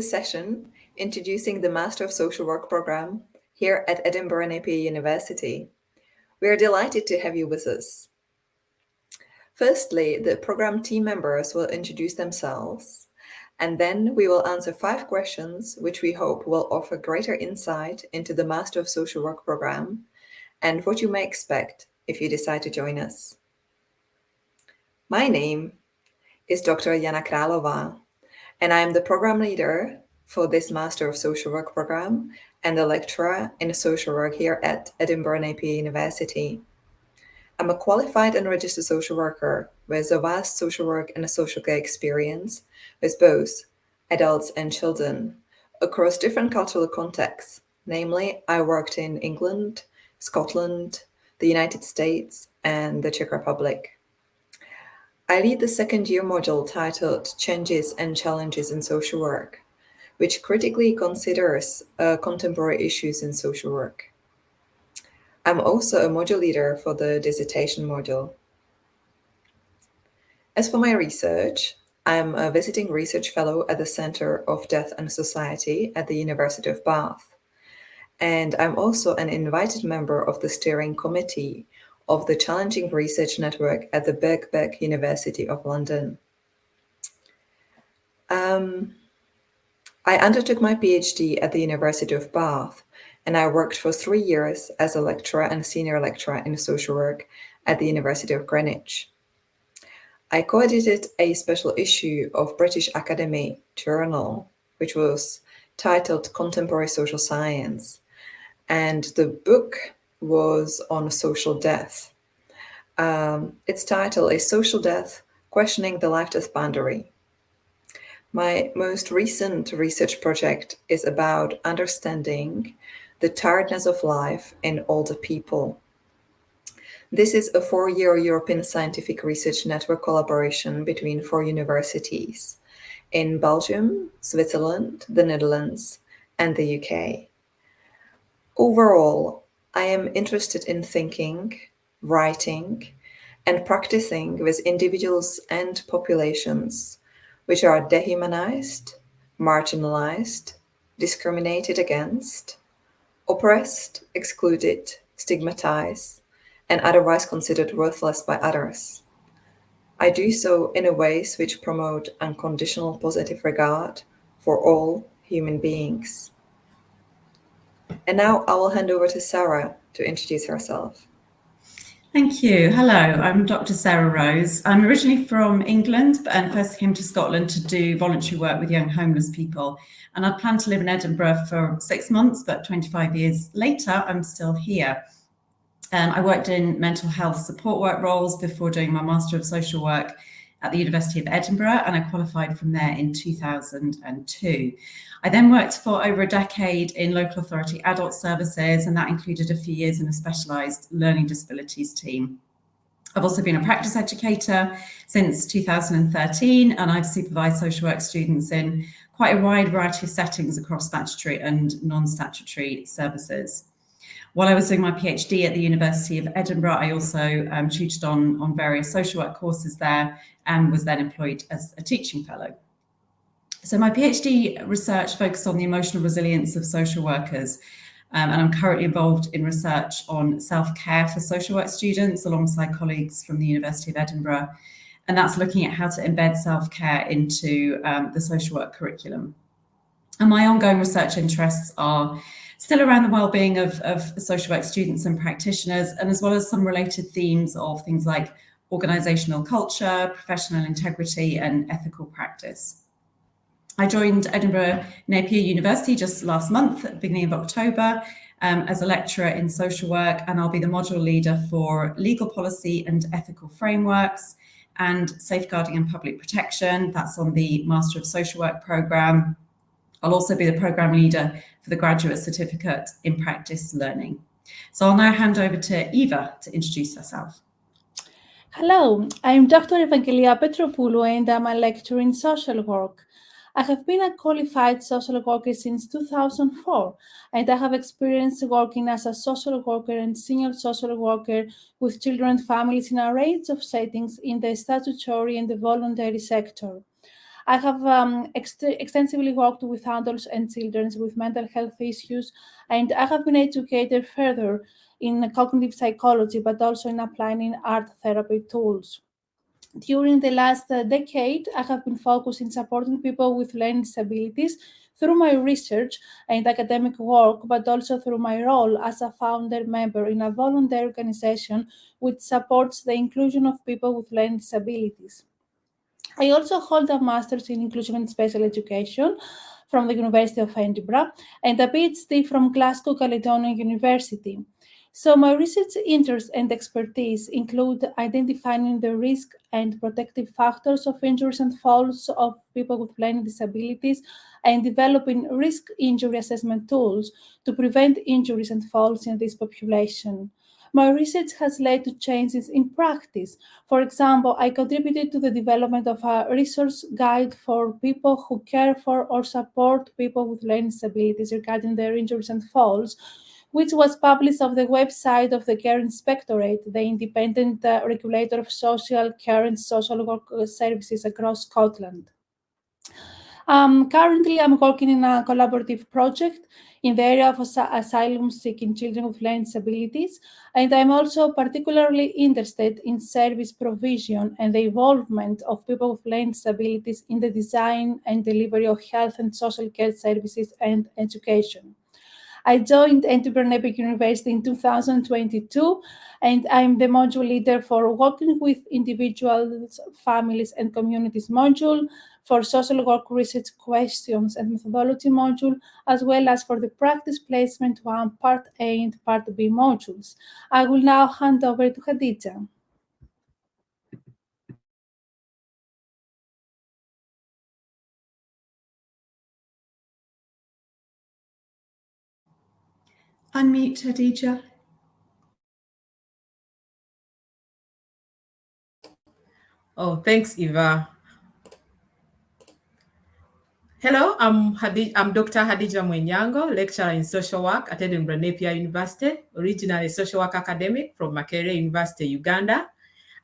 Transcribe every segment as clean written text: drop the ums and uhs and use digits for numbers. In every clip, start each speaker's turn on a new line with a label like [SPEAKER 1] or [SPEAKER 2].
[SPEAKER 1] the session introducing the Master of Social Work program here at Edinburgh Napier University. We are delighted to have you with us. Firstly, the program team members will introduce themselves, and then we will answer 5 questions which we hope will offer greater insight into the Master of Social Work program and what you may expect if you decide to join us. My name is Dr. Jana Králova, and I am the program leader for this Master of Social Work program and a lecturer in social work here at Edinburgh Napier University. I'm a qualified and registered social worker with a vast social work and social care experience with both adults and children across different cultural contexts. Namely, I worked in England, Scotland, the United States, and the Czech Republic. I lead the second year module titled Changes and Challenges in Social Work, which critically considers contemporary issues in social work. I'm also a module leader for the dissertation module. As for my research, I'm a visiting research fellow at the Center of Death and Society at the University of Bath. And I'm also an invited member of the steering committee of the Challenging Research Network at the Birkbeck University of London. I undertook my PhD at the University of Bath, and I worked for 3 years as a lecturer and senior lecturer in social work at the University of Greenwich. I co-edited a special issue of British Academy Journal, which was titled Contemporary Social Science, and the book was on social death. Its title is Social Death, Questioning the Life-Death Boundary. My most recent research project is about understanding the tiredness of life in older people. This is a 4-year European Scientific Research Network collaboration between 4 universities in Belgium, Switzerland, the Netherlands, and the UK. Overall, I am interested in thinking, writing, and practicing with individuals and populations which are dehumanized, marginalized, discriminated against, oppressed, excluded, stigmatized, and otherwise considered worthless by others. I do so in ways which promote unconditional positive regard for all human beings. And now I will hand over to Sarah to introduce herself.
[SPEAKER 2] Thank you. Hello, I'm Dr. Sarah Rose. I'm originally from England and first came to Scotland to do voluntary work with young homeless people. And I'd planned to live in Edinburgh for 6 months, but 25 years later, I'm still here. I worked in mental health support work roles before doing my Master of Social Work at the University of Edinburgh, and I qualified from there in 2002. I then worked for over a decade in local authority adult services, and that included a few years in a specialised learning disabilities team. I've also been a practice educator since 2013, and I've supervised social work students in quite a wide variety of settings across statutory and non-statutory services. While I was doing my PhD at the University of Edinburgh, I also tutored on various social work courses there and was then employed as a teaching fellow. So my PhD research focused on the emotional resilience of social workers, and I'm currently involved in research on self-care for social work students alongside colleagues from the University of Edinburgh, and that's looking at how to embed self-care into the social work curriculum. And my ongoing research interests are still around the well-being of social work students and practitioners, and as well as some related themes of things like organisational culture, professional integrity, and ethical practice. I joined Edinburgh Napier University just last month, at the beginning of October, as a lecturer in social work, and I'll be the module leader for legal policy and ethical frameworks and safeguarding and public protection. That's on the Master of Social Work programme. I'll also be the programme leader for the Graduate Certificate in Practice Learning. So I'll now hand over to Eva to introduce herself.
[SPEAKER 3] Hello, I'm Dr. Evangelia Petropoulou and I'm a lecturer in social work. I have been a qualified social worker since 2004, and I have experience working as a social worker and senior social worker with children and families in a range of settings in the statutory and the voluntary sector. I have extensively worked with adults and children with mental health issues, and I have been educated further in cognitive psychology, but also in applying art therapy tools. During the last decade, I have been focused in supporting people with learning disabilities through my research and academic work, but also through my role as a founder member in a volunteer organization which supports the inclusion of people with learning disabilities. I also hold a master's in inclusion and special education from the University of Edinburgh and a PhD from Glasgow Caledonian University. So, my research interests and expertise include identifying the risk and protective factors of injuries and falls of people with learning disabilities and developing risk injury assessment tools to prevent injuries and falls in this population. My research has led to changes in practice. For example, I contributed to the development of a resource guide for people who care for or support people with learning disabilities regarding their injuries and falls, which was published on the website of the Care Inspectorate, the independent regulator of social care and social work services across Scotland. Currently, I'm working in a collaborative project in the area of asylum-seeking children with learning disabilities, and I'm also particularly interested in service provision and the involvement of people with learning disabilities in the design and delivery of health and social care services and education. I joined Edinburgh Napier University in 2022, and I'm the module leader for working with individuals, families, and communities module, for social work research questions and methodology module, as well as for the practice placement 1, Part A and Part B modules. I will now hand over to Khadija.
[SPEAKER 2] Unmute, Hadija.
[SPEAKER 4] Oh, thanks, Eva. Hello, I'm Dr. Hadija Mwenyango, lecturer in social work at Edinburgh Napier University, originally a social work academic from Makerere University, Uganda.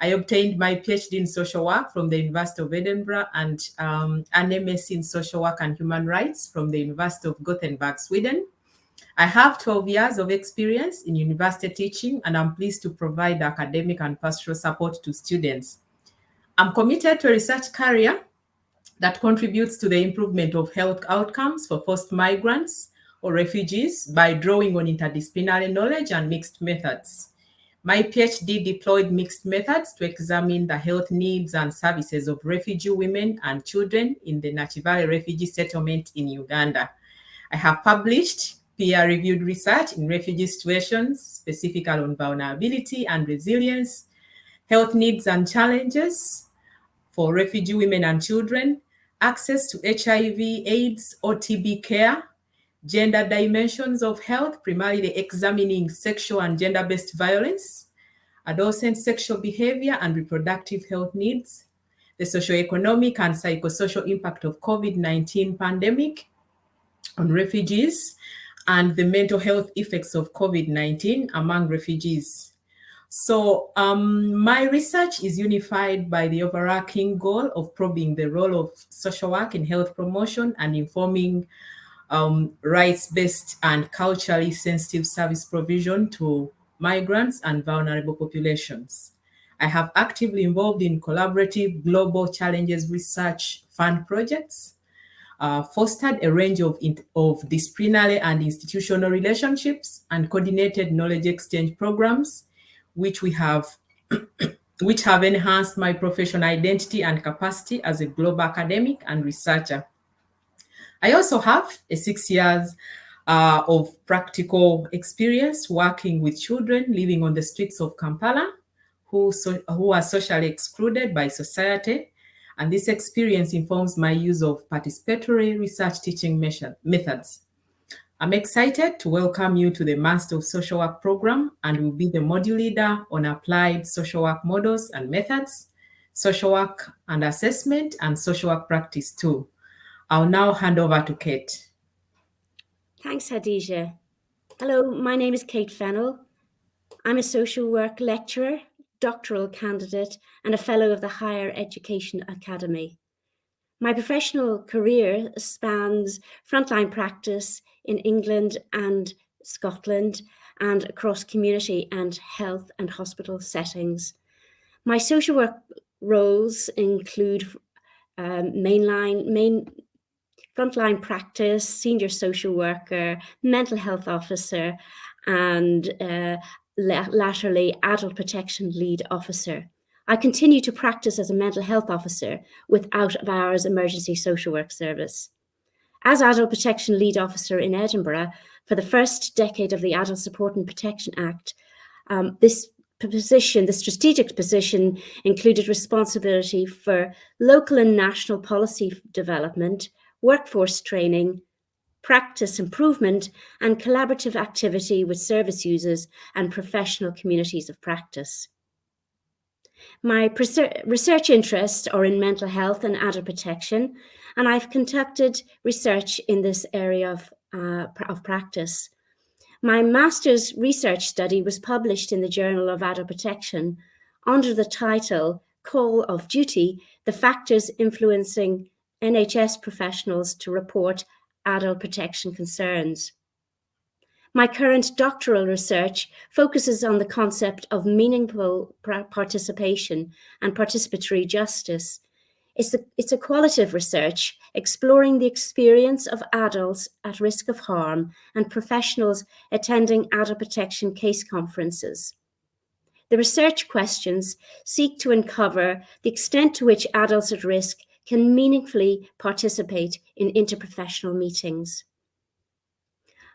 [SPEAKER 4] I obtained my PhD in social work from the University of Edinburgh and an MSc in social work and human rights from the University of Gothenburg, Sweden. I have 12 years of experience in university teaching, and I'm pleased to provide academic and pastoral support to students. I'm committed to a research career that contributes to the improvement of health outcomes for forced migrants or refugees by drawing on interdisciplinary knowledge and mixed methods. My PhD deployed mixed methods to examine the health needs and services of refugee women and children in the Nachivale refugee settlement in Uganda. I have published peer-reviewed research in refugee situations, specifically on vulnerability and resilience, health needs and challenges for refugee women and children, access to HIV, AIDS, or TB care, gender dimensions of health, primarily examining sexual and gender-based violence, adolescent sexual behavior and reproductive health needs, the socioeconomic and psychosocial impact of COVID-19 pandemic on refugees, and the mental health effects of COVID-19 among refugees. So my research is unified by the overarching goal of probing the role of social work in health promotion and informing rights-based and culturally sensitive service provision to migrants and vulnerable populations. I have actively involved in collaborative global challenges research fund projects, fostered a range of disciplinary and institutional relationships, and coordinated knowledge exchange programs, which have enhanced my professional identity and capacity as a global academic and researcher. I also have 6 years of practical experience working with children living on the streets of Kampala who are socially excluded by society. And this experience informs my use of participatory research teaching methods. I'm excited to welcome you to the Master of Social Work program, and will be the module leader on applied social work models and methods, social work and assessment, and social work practice too. I'll now hand over to Kate.
[SPEAKER 5] Thanks, Hadija. Hello, my name is Kate Fennell. I'm a social work lecturer, doctoral candidate, and a fellow of the Higher Education Academy. My professional career spans frontline practice in England and Scotland and across community and health and hospital settings. My social work roles include frontline practice, senior social worker, mental health officer, and latterly adult protection lead officer. I continue to practice as a mental health officer with out-of-hours emergency social work service. As adult protection lead officer in Edinburgh for the first decade of the Adult Support and Protection Act, this position, the strategic position, included responsibility for local and national policy development, workforce training, practice improvement, and collaborative activity with service users and professional communities of practice. My research interests are in mental health and adult protection, and I've conducted research in this area of practice. My master's research study was published in the Journal of Adult Protection under the title Call of Duty: The Factors Influencing NHS Professionals to Report Adult Protection Concerns. My current doctoral research focuses on the concept of meaningful participation and participatory justice. It's a qualitative research exploring the experience of adults at risk of harm and professionals attending adult protection case conferences. The research questions seek to uncover the extent to which adults at risk can meaningfully participate in interprofessional meetings.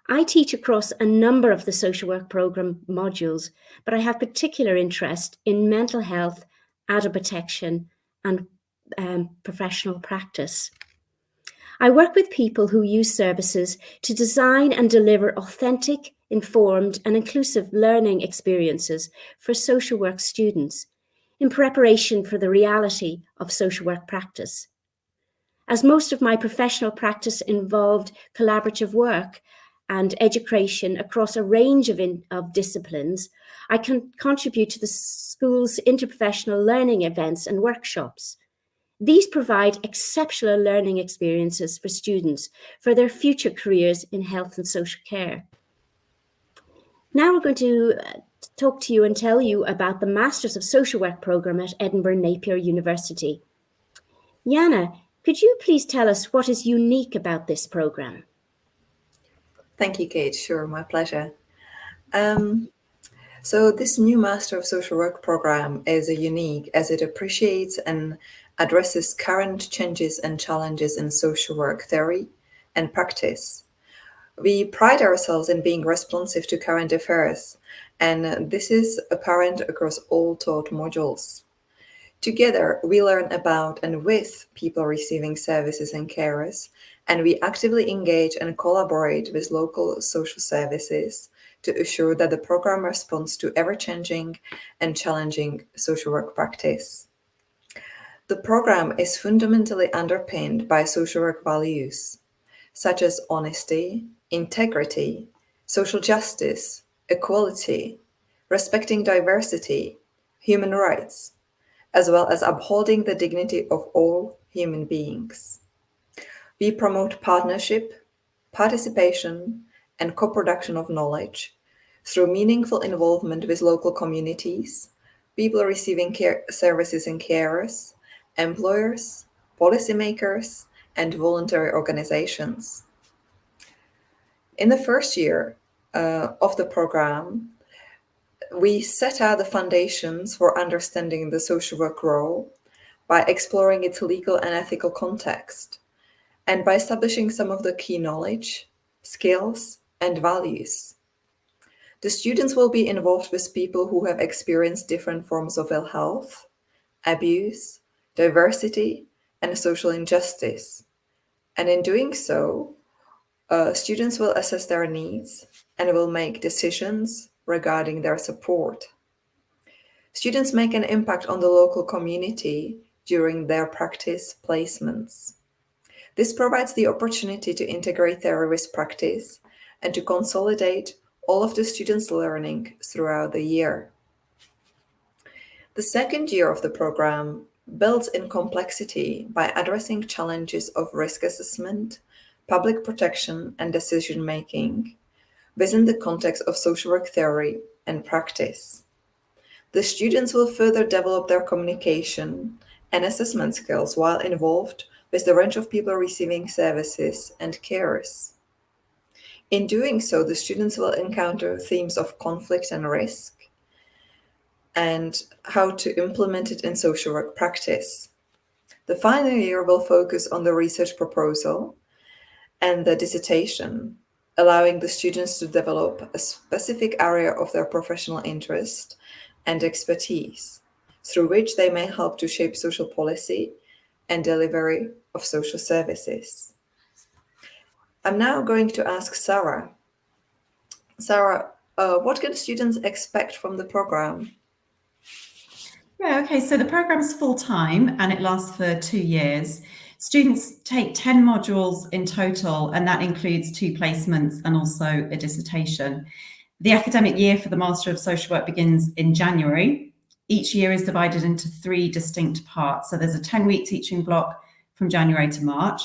[SPEAKER 5] I teach across a number of the social work program modules, but I have particular interest in mental health, adult protection, and professional practice. I work with people who use services to design and deliver authentic, informed, and inclusive learning experiences for social work students in preparation for the reality of social work practice. As most of my professional practice involved collaborative work and education across a range of disciplines, I can contribute to the school's interprofessional learning events and workshops. These provide exceptional learning experiences for students for their future careers in health and social care. Now we're going to talk to you and tell you about the Masters of Social Work program at Edinburgh Napier University. Jana, could you please tell us what is unique about this program?
[SPEAKER 1] Thank you, Kate. Sure, my pleasure. So this new Master of Social Work program is unique as it appreciates and addresses current changes and challenges in social work theory and practice. We pride ourselves in being responsive to current affairs, and this is apparent across all taught modules. Together, we learn about and with people receiving services and carers, and we actively engage and collaborate with local social services to assure that the program responds to ever-changing and challenging social work practice. The program is fundamentally underpinned by social work values, such as honesty, integrity, social justice, equality, respecting diversity, human rights, as well as upholding the dignity of all human beings. We promote partnership, participation, and co-production of knowledge through meaningful involvement with local communities, people receiving care services and carers, employers, policymakers, and voluntary organizations. In the first year of the program, we set out the foundations for understanding the social work role by exploring its legal and ethical context, and by establishing some of the key knowledge, skills, and values. The students will be involved with people who have experienced different forms of ill health, abuse, diversity, and social injustice. And in doing so, students will assess their needs and will make decisions regarding their support. Students make an impact on the local community during their practice placements. This provides the opportunity to integrate their risk practice and to consolidate all of the students' learning throughout the year. The second year of the program builds in complexity by addressing challenges of risk assessment, public protection, and decision-making within the context of social work theory and practice. The students will further develop their communication and assessment skills while involved with the range of people receiving services and carers. In doing so, the students will encounter themes of conflict and risk and how to implement it in social work practice. The final year will focus on the research proposal and the dissertation, allowing the students to develop a specific area of their professional interest and expertise, through which they may help to shape social policy and delivery of social services. I'm now going to ask Sarah. Sarah, what can students expect from the program?
[SPEAKER 2] Yeah, okay, so the program's full-time and it lasts for 2 years. Students take 10 modules in total, and that includes 2 placements and also a dissertation. The academic year for the Master of Social Work begins in January. Each year is divided into 3 distinct parts. So there's a 10-week teaching block from January to March,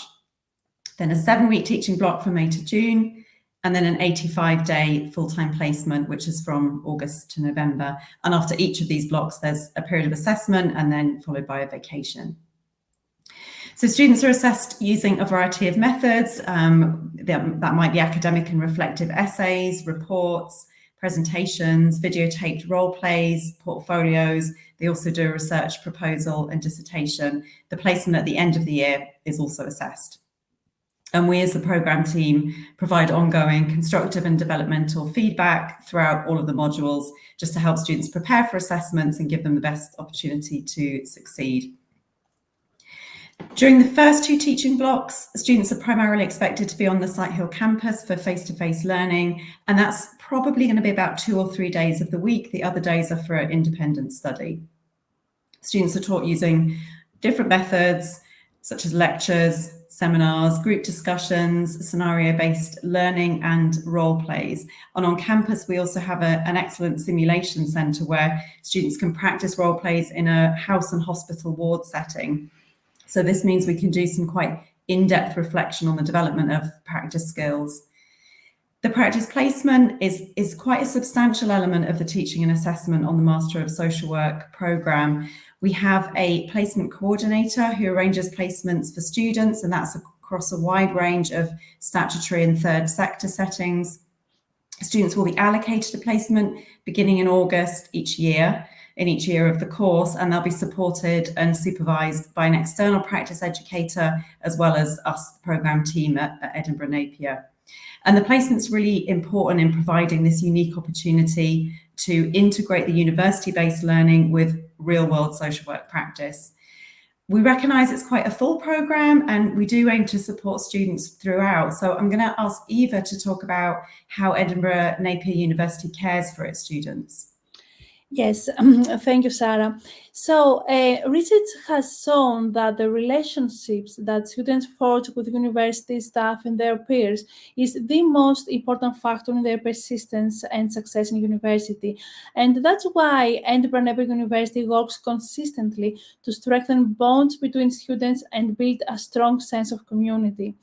[SPEAKER 2] then a 7-week teaching block from May to June, and then an 85-day full-time placement, which is from August to November. And after each of these blocks, there's a period of assessment and then followed by a vacation. So students are assessed using a variety of methods. That might be academic and reflective essays, reports, presentations, videotaped role plays, portfolios. They also do a research proposal and dissertation. The placement at the end of the year is also assessed. And we as the programme team provide ongoing constructive and developmental feedback throughout all of the modules, just to help students prepare for assessments and give them the best opportunity to succeed. During the first 2 teaching blocks, students are primarily expected to be on the Sighthill campus for face-to-face learning, and that's probably going to be about 2 or 3 days of the week. The other days are for independent study. Students are taught using different methods, such as lectures, seminars, group discussions, scenario-based learning, and role plays. And on campus, we also have an excellent simulation centre where students can practice role plays in a house and hospital ward setting. So this means we can do some quite in-depth reflection on the development of practice skills. The practice placement is quite a substantial element of the teaching and assessment on the Master of Social Work programme. We have a placement coordinator who arranges placements for students, and that's across a wide range of statutory and third sector settings. Students will be allocated a placement beginning in August each year, in each year of the course, and they'll be supported and supervised by an external practice educator, as well as us, the programme team at Edinburgh Napier. And the placement's really important in providing this unique opportunity to integrate the university-based learning with real-world social work practice. We recognise it's quite a full programme, and we do aim to support students throughout. So I'm going to ask Eva to talk about how Edinburgh Napier University cares for its students.
[SPEAKER 3] Yes, thank you, Sarah. So research has shown that the relationships that students forge with university staff and their peers is the most important factor in their persistence and success in university. And that's why Edinburgh Napier University works consistently to strengthen bonds between students and build a strong sense of community.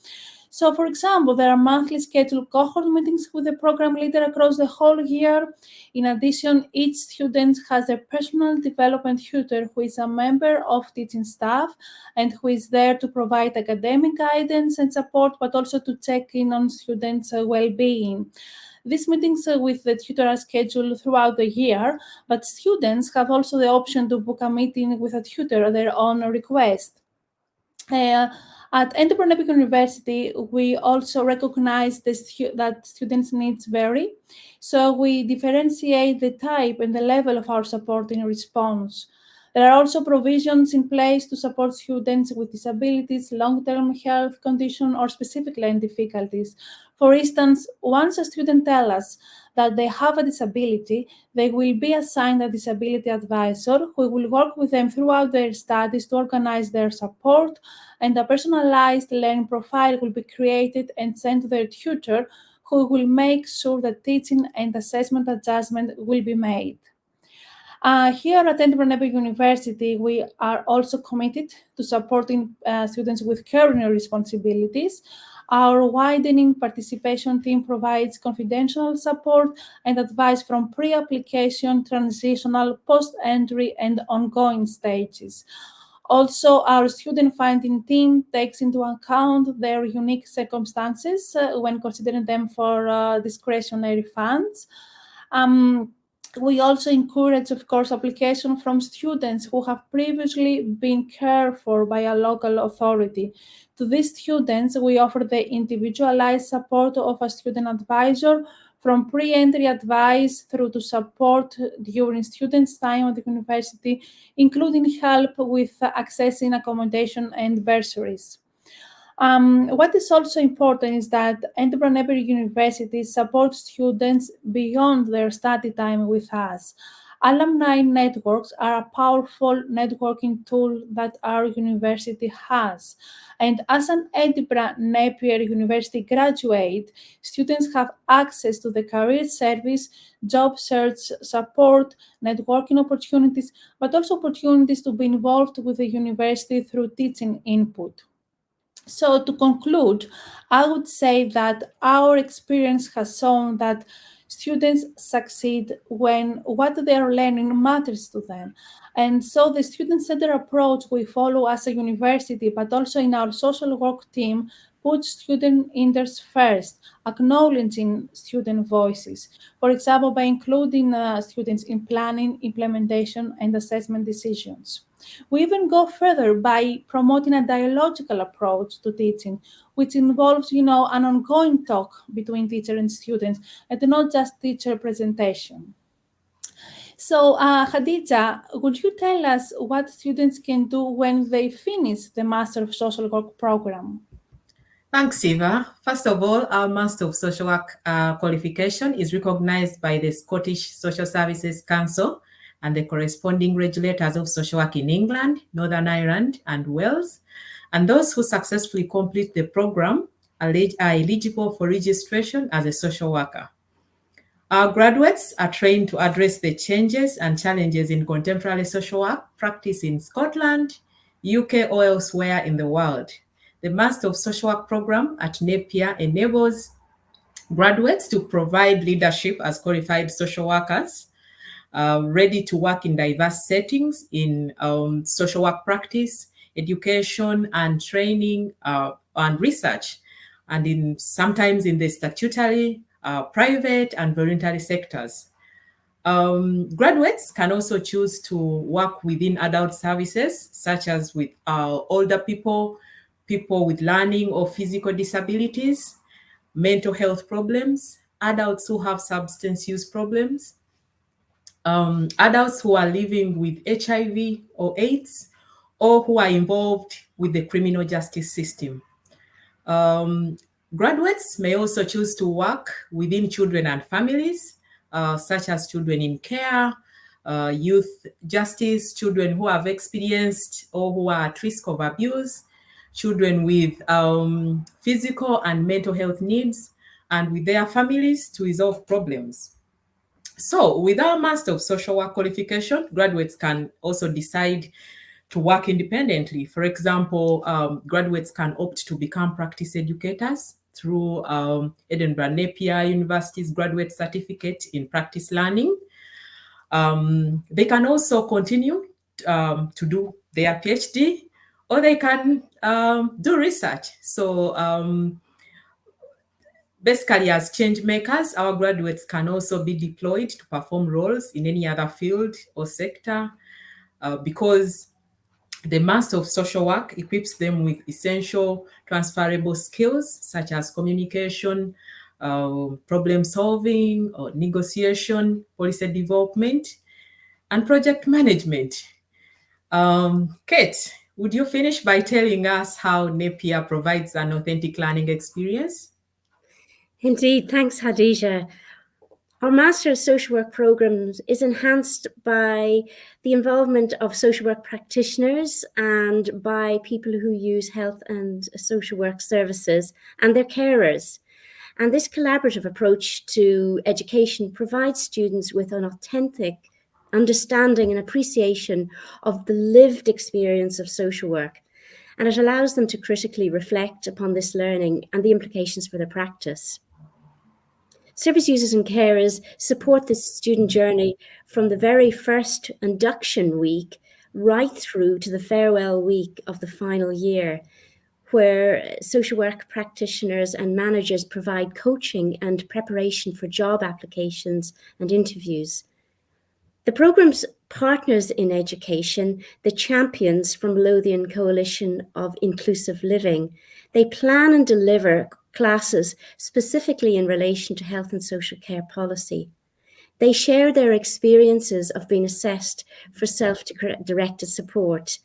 [SPEAKER 3] So, for example, there are monthly scheduled cohort meetings with the program leader across the whole year. In addition, each student has a personal development tutor who is a member of teaching staff and who is there to provide academic guidance and support, but also to check in on students' well-being. These meetings with the tutor are scheduled throughout the year, but students have also the option to book a meeting with a tutor at their own request. At Edinburgh Napier University, we also recognize that students' needs vary, so we differentiate the type and the level of our support in response. There are also provisions in place to support students with disabilities, long-term health condition, or specific learning difficulties. For instance, once a student tells us that they have a disability, they will be assigned a disability advisor who will work with them throughout their studies to organize their support, and a personalized learning profile will be created and sent to their tutor, who will make sure that teaching and assessment adjustment will be made. Here at Edinburgh Napier University, we are also committed to supporting students with caring responsibilities. Our widening participation team provides confidential support and advice from pre-application, transitional, post-entry, and ongoing stages. Also, our student finding team takes into account their unique circumstances when considering them for discretionary funds. We also encourage, of course, application from students who have previously been cared for by a local authority. To these students, we offer the individualized support of a student advisor, from pre-entry advice through to support during students' time at the university, including help with accessing accommodation and bursaries. What is also important is that Edinburgh Napier University supports students beyond their study time with us. Alumni networks are a powerful networking tool that our university has. And as an Edinburgh Napier University graduate, students have access to the career service, job search support, networking opportunities, but also opportunities to be involved with the university through teaching input. So to conclude, I would say that our experience has shown that students succeed when what they are learning matters to them. And so the student-centered approach we follow as a university, but also in our social work team, puts student interests first, acknowledging student voices. For example, by including students in planning, implementation, and assessment decisions. We even go further by promoting a dialogical approach to teaching, which involves, an ongoing talk between teacher and students, and not just teacher presentation. So, Khadija, would you tell us what students can do when they finish the Master of Social Work program?
[SPEAKER 4] Thanks, Eva. First of all, our Master of Social Work qualification is recognized by the Scottish Social Services Council and the corresponding regulators of social work in England, Northern Ireland, and Wales. And those who successfully complete the program are eligible for registration as a social worker. Our graduates are trained to address the changes and challenges in contemporary social work practice in Scotland, UK, or elsewhere in the world. The Master of Social Work program at Napier enables graduates to provide leadership as qualified social workers, ready to work in diverse settings in social work practice, education and training and research, and sometimes in the statutory, private and voluntary sectors. Graduates can also choose to work within adult services, such as with older people, people with learning or physical disabilities, mental health problems, adults who have substance use problems, adults who are living with HIV or AIDS, or who are involved with the criminal justice system. Graduates may also choose to work within children and families, such as children in care, youth justice, children who have experienced or who are at risk of abuse, children with physical and mental health needs, and with their families to resolve problems. So with our Master of Social Work qualification, graduates can also decide to work independently. For example, graduates can opt to become practice educators through Edinburgh Napier University's graduate certificate in practice learning. They can also continue to do their PhD, or they can do research. So basically, as change makers, our graduates can also be deployed to perform roles in any other field or sector because the Master of Social Work equips them with essential transferable skills such as communication, problem solving, or negotiation, policy development, and project management. Kate, would you finish by telling us how Napier provides an authentic learning experience?
[SPEAKER 5] Indeed, thanks, Hadija. Our Master of Social Work programs is enhanced by the involvement of social work practitioners and by people who use health and social work services and their carers. And this collaborative approach to education provides students with an authentic understanding and appreciation of the lived experience of social work, and it allows them to critically reflect upon this learning and the implications for their practice. Service users and carers support this student journey from the very first induction week right through to the farewell week of the final year, where social work practitioners and managers provide coaching and preparation for job applications and interviews. The program's partners in education, the Champions from Lothian Coalition of Inclusive Living, they plan and deliver classes specifically in relation to health and social care policy. They share their experiences of being assessed for self-directed support,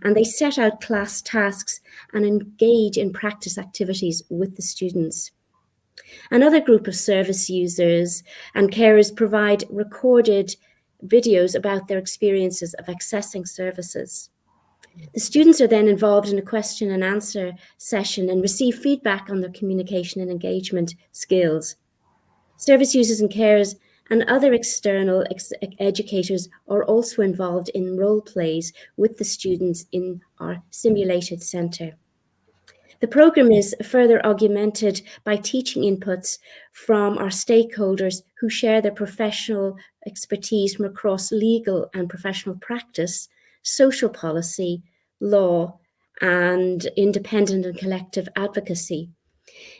[SPEAKER 5] and they set out class tasks and engage in practice activities with the students. Another group of service users and carers provide recorded videos about their experiences of accessing services. The students are then involved in a question and answer session and receive feedback on their communication and engagement skills. Service users and carers and other external educators are also involved in role plays with the students in our simulated centre. The programme is further augmented by teaching inputs from our stakeholders who share their professional expertise from across legal and professional practice, social policy, law, and independent and collective advocacy.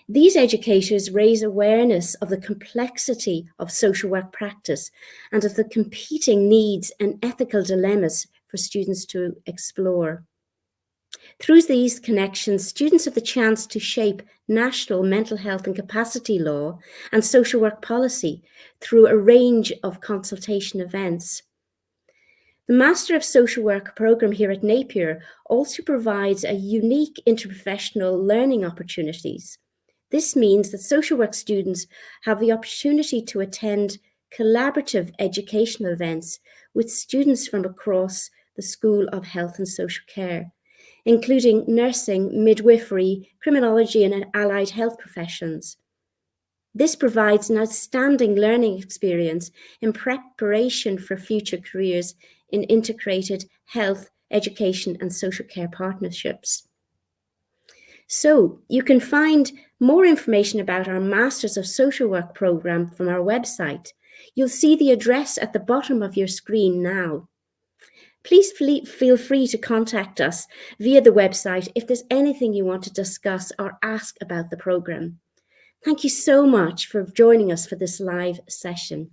[SPEAKER 5] These educators raise awareness of the complexity of social work practice and of the competing needs and ethical dilemmas for students to explore. Through these connections, students have the chance to shape national mental health and capacity law and social work policy through a range of consultation events. The Master of Social Work programme here at Napier also provides a unique interprofessional learning opportunities. This means that social work students have the opportunity to attend collaborative educational events with students from across the School of Health and Social Care, including nursing, midwifery, criminology, and allied health professions. This provides an outstanding learning experience in preparation for future careers in integrated health, education, and social care partnerships. So you can find more information about our Masters of Social Work programme from our website. You'll see the address at the bottom of your screen now. Please feel free to contact us via the website if there's anything you want to discuss or ask about the programme. Thank you so much for joining us for this live session.